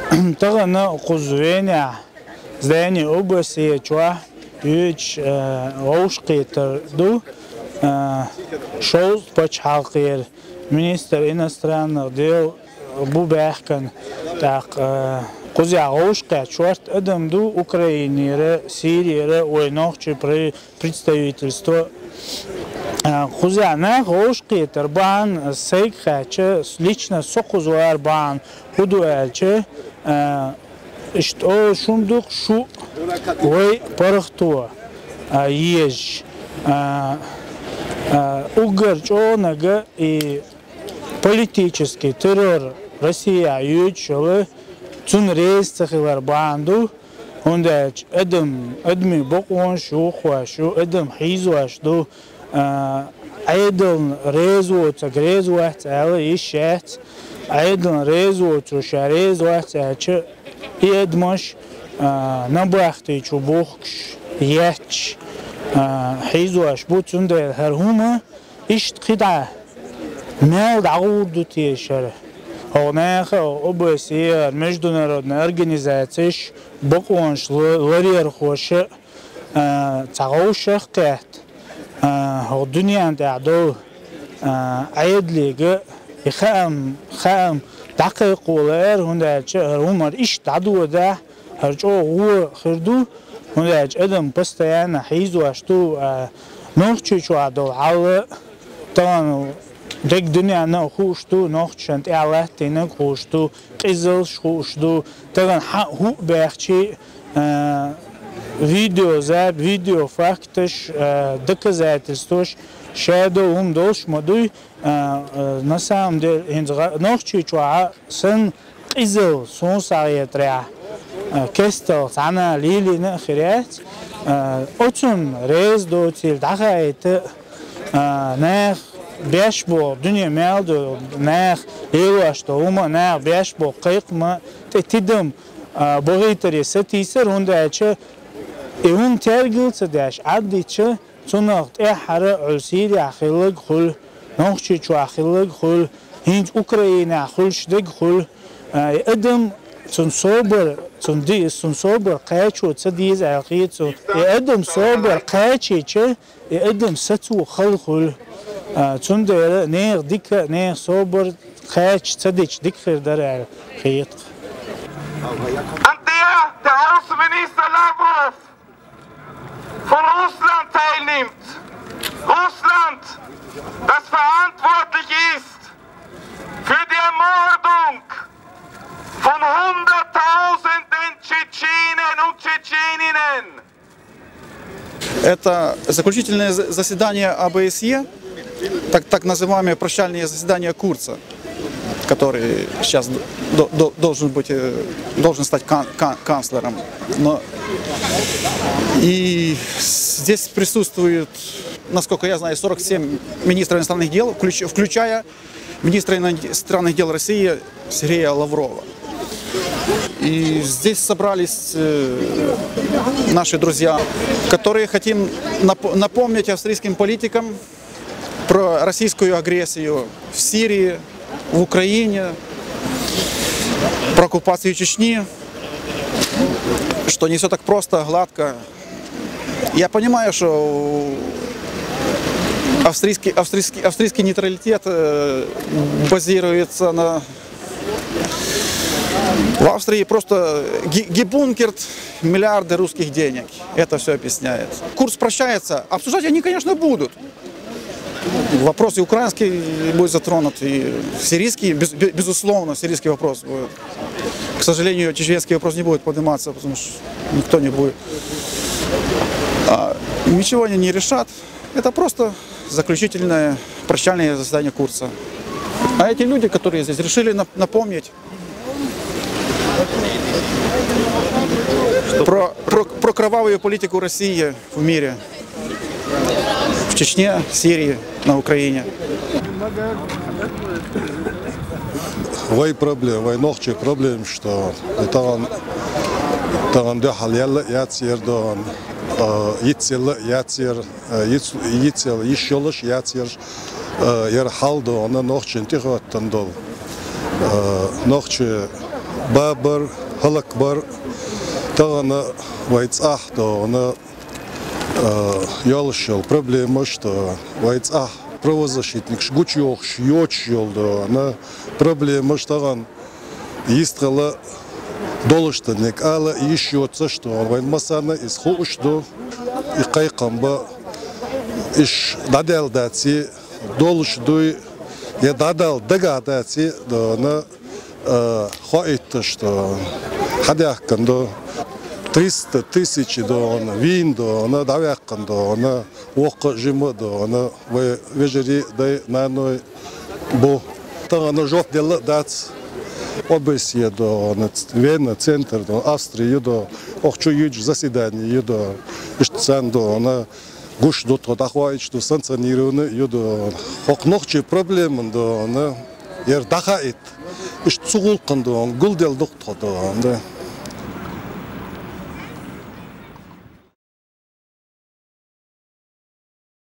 Тогда кузовение здание области чего юж оушкитер ду шоу почалкер министр иностранных дел бубехкан так кузя оушка чёрт адам ду Украины Сирии ойнохчи представительство кузя на оушкитер бан сейкхаче лично сокузуар бан худуэлче что шундук шу ой порохтуа ешь угорчонага и политический террор Россия ючелы цун рейсцахилар банду ондач адми бокон шу хуашу адам хизуашду айдон резуоца грезуаца ишет айдон резуоцу шарезуаца че إدمش نباختي شبوخش ياتش حيزواش بوتون ده هرهما إشت قطعة مال دعود تيشره هناك أبوسير مجدنا أرجنيزاتش بقونش لرير خوش تعوش قات هو الدنيا عند عدو عيد ليجا خام دقيق ولر هنداج هرمر إيش تعدو ده هرجو هو خردو هنداج أدم بستيان حيزو أشتو نوخشي شو عدو عال طبعا دك دنيا نوخشتو نوخشنت إعلات تينك خوشتو قزل خوشتو طبعا هو بيحكي فيديو زاد فيديو فاكتش دك زاد استوش شادو هم دوش مدوي نسام دل هنز نوخشي شو سن قزل سون سعيت رع كستل سانا ليلي نخريات أتون ريز دوتيل دخايت نخ بيشبو دنيا مالدو نخ ليواش توما نخ بيشبو قيق ما تتدم بغيتري ستيسر هنداش إون ترجل تداش عديتش صنعت حرة عسيري أخلق خل نوخشي شو أخلق خل هند أوكرانيا خلش دق خل أدم صنصوبر قاچو تصديز عقيد سو أدم صوبر قاچي چه أدم ستو خل صندر نير ديك نير صوبر قاچ تصديش ديك خير در خيط Antia, der Außenminister Lavrov von Russland teilnimmt. Russland, das verantwortlich ist für die Ermordung von Hunderttausenden Tschetschenen und Tschetscheninnen. Это заключительное заседание ОБСЕ, так называемое прощальное заседание Курца, который сейчас должен стать канцлером. И здесь присутствует, насколько я знаю, 47 министров иностранных дел, включая министра иностранных дел России Сергея Лаврова. И здесь собрались наши друзья, которые хотим напомнить австрийским политикам про российскую агрессию в Сирии, в Украине, про оккупацию Чечни, что не все так просто, гладко. Я понимаю, что австрийский нейтралитет базируется на... В Австрии просто гебункерт миллиарды русских денег. Это все объясняет. Курс прощается. Обсуждать они, конечно, будут. Вопрос и украинский будет затронут, и сирийский, безусловно, сирийский вопрос будет. К сожалению, чеченский вопрос не будет подниматься, потому что никто не будет. Ничего они не решат. Это просто заключительное прощальное заседание Курца. А эти люди, которые здесь решили напомнить про кровавую политику России в мире, в Чечне, Сирии, на Украине. Вой проблем, вой нохчи проблем, что таган дехал яцердон, йитсел яцер, йитсел йшолош яцер, ярхалдо, она нохчин тихоттандол, нохчи бабар, халакбар, тагана вайцах, то она ялышел. Проблема, что вайцах правозащитник, шгучок, шьёчел, да, она проблема, что он истрала долыштанник, ала еще то, что он вайнмасана из хуушду и кайкамба иш дадел дати долышдуй я дадал дагадати, да, она хоит, что ходяхкан, да, 300 тысяч, да, она вин, да, она давяхкан, да, она ока жима, да, она вежери, да, наной бо, та она жов дела дать. Обесье до Вена, центр до Австрии, до охчу юдж заседание, до иштсан до она гуш до тохваич что санкционированы, до хокнохчи проблемы до она ер дахаит ишт сугулкан до гулдел доктор до